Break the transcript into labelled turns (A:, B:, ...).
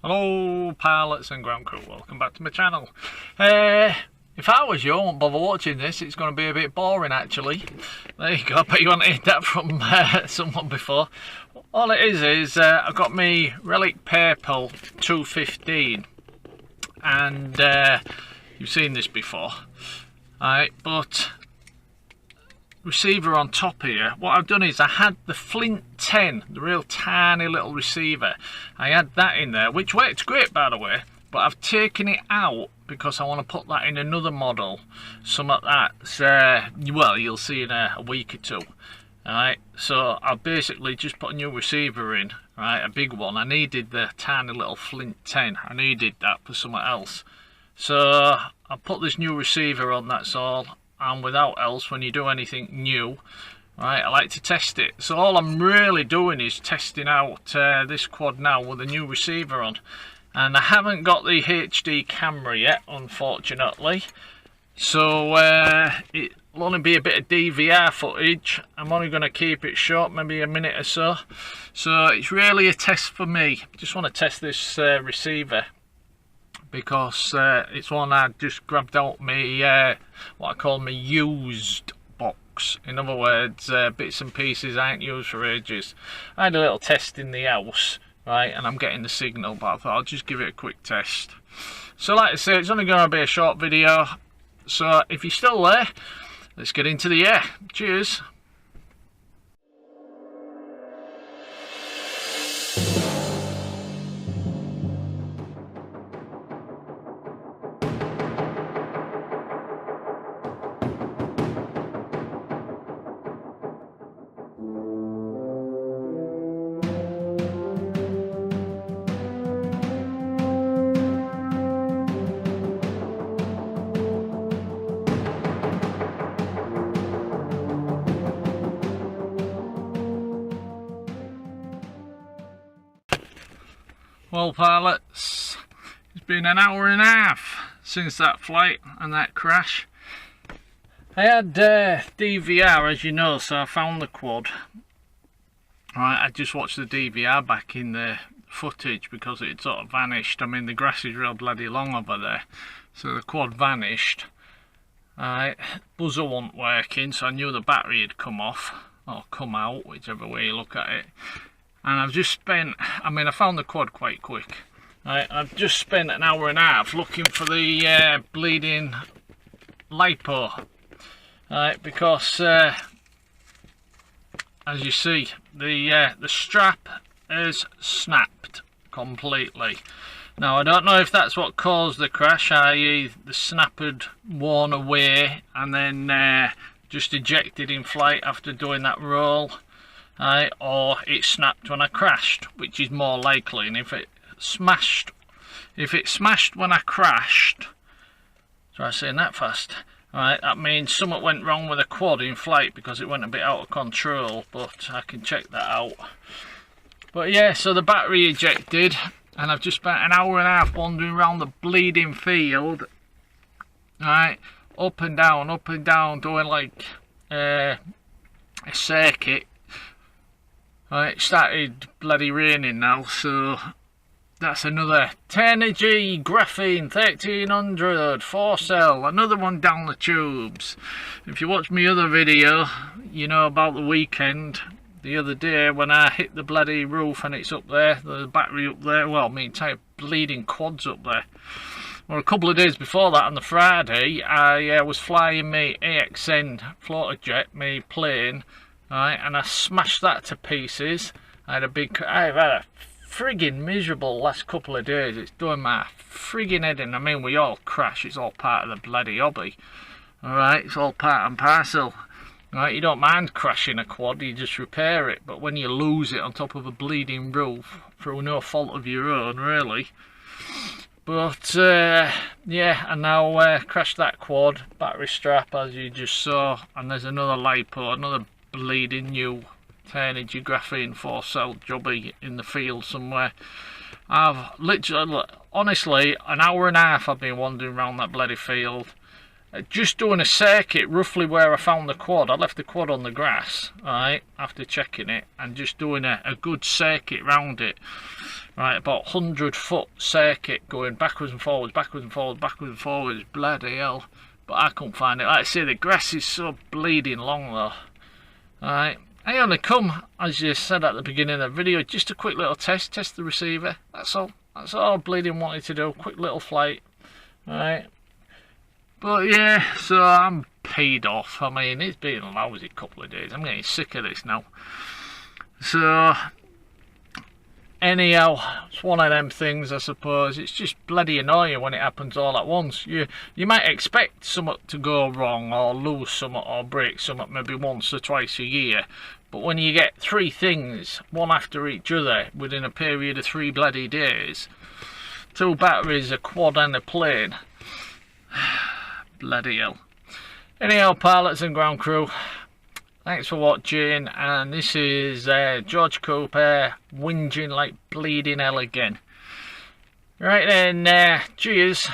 A: Hello pilots and ground crew, welcome back to my channel. If I was you, I wouldn't bother watching this. It's going to be a bit boring actually. There you go, I bet you haven't heard that from someone before. All it is I've got me Relic Purple 215 and you've seen this before. Alright, but receiver on top here, what I've done is I had the Flint 10, the real tiny little receiver. I had that in there, which works great by the way, but I've taken it out because I want to put that in another model, some of that's well, you'll see in a week or two. Alright, so I'll basically just put a new receiver in, right, a big one. I needed the tiny little Flint 10, I needed that for something else. So I'll put this new receiver on, that's all. And without else, when you do anything new, right, I like to test it. So all I'm really doing is testing out this quad now with a new receiver on. And I haven't got the HD camera yet, unfortunately. So it'll only be a bit of DVR footage. I'm only going to keep it short, maybe a minute or so. So it's really a test for me. Just want to test this receiver, because it's one I just grabbed out me what I call my used box. In other words, bits and pieces I ain't used for ages. I had a little test in the house, right, and I'm getting the signal, but I thought I'll just give it a quick test. So like I say, it's only going to be a short video, so if you're still there, let's get into the air. Cheers. Well pilots, it's been an hour and a half since that flight and that crash. I had DVR, as you know, so I found the quad. Right, I just watched the DVR back in the footage because it sort of vanished. I mean, the grass is real bloody long over there, so the quad vanished. Alright, buzzer wasn't working, so I knew the battery had come off, or come out, whichever way you look at it. And I've just spent, I mean, I found the quad quite quick. Right, I've just spent an hour and a half looking for the bleeding lipo. Right, because as you see, the strap is snapped completely. Now I don't know if that's what caused the crash, i.e. the snap had worn away and then just ejected in flight after doing that roll. Or it snapped when I crashed, which is more likely. And if it smashed when I crashed, try saying that fast. Right, that means something went wrong with the quad in flight because it went a bit out of control. But I can check that out. But yeah, so the battery ejected, and I've just spent an hour and a half wandering around the bleeding field. Right, up and down, doing like a circuit. Right, it started bloody raining now, so that's another Tenergy Graphene 1300 4-cell, another one down the tubes. If you watch my other video, you know about the weekend, the other day when I hit the bloody roof and it's up there, the battery up there, well, my entire bleeding quad's up there. Well, a couple of days before that, on the Friday, I was flying my AXN floater jet, my plane. Right, and I smashed that to pieces. I've had a friggin' miserable last couple of days. It's doing my friggin' head in. I mean, we all crash, it's all part of the bloody hobby. Alright, it's all part and parcel. Right, you don't mind crashing a quad, you just repair it. But when you lose it on top of a bleeding roof, through no fault of your own, really. But, yeah, I now crashed that quad, battery strap, as you just saw. And there's another lipo, another bleeding new Tenergy Graphene 4-cell jobby in the field somewhere. I've literally, honestly, an hour and a half I've been wandering around that bloody field. just doing a circuit roughly where I found the quad. I left the quad on the grass, right, after checking it, and just doing a good circuit round it, right, about 100-foot circuit, going backwards and forwards, backwards and forwards, backwards and forwards. Bloody hell. But I couldn't find it. Like I say, the grass is so bleeding long though. Alright, I only come, as you said at the beginning of the video, just a quick little test the receiver. That's all I bleeding wanted to do. Quick little flight. Alright. But yeah, so I'm paid off. I mean, it's been a lousy couple of days. I'm getting sick of this now. So anyhow, it's one of them things, I suppose. It's just bloody annoying when it happens all at once. You might expect something to go wrong, or lose something, or break something maybe once or twice a year. But when you get 3 things, one after each other, within a period of 3 bloody days, 2 batteries, a quad and a plane, bloody hell. Anyhow, pilots and ground crew, thanks for watching, and this is George Cooper whinging like bleeding hell again. Right then, cheers.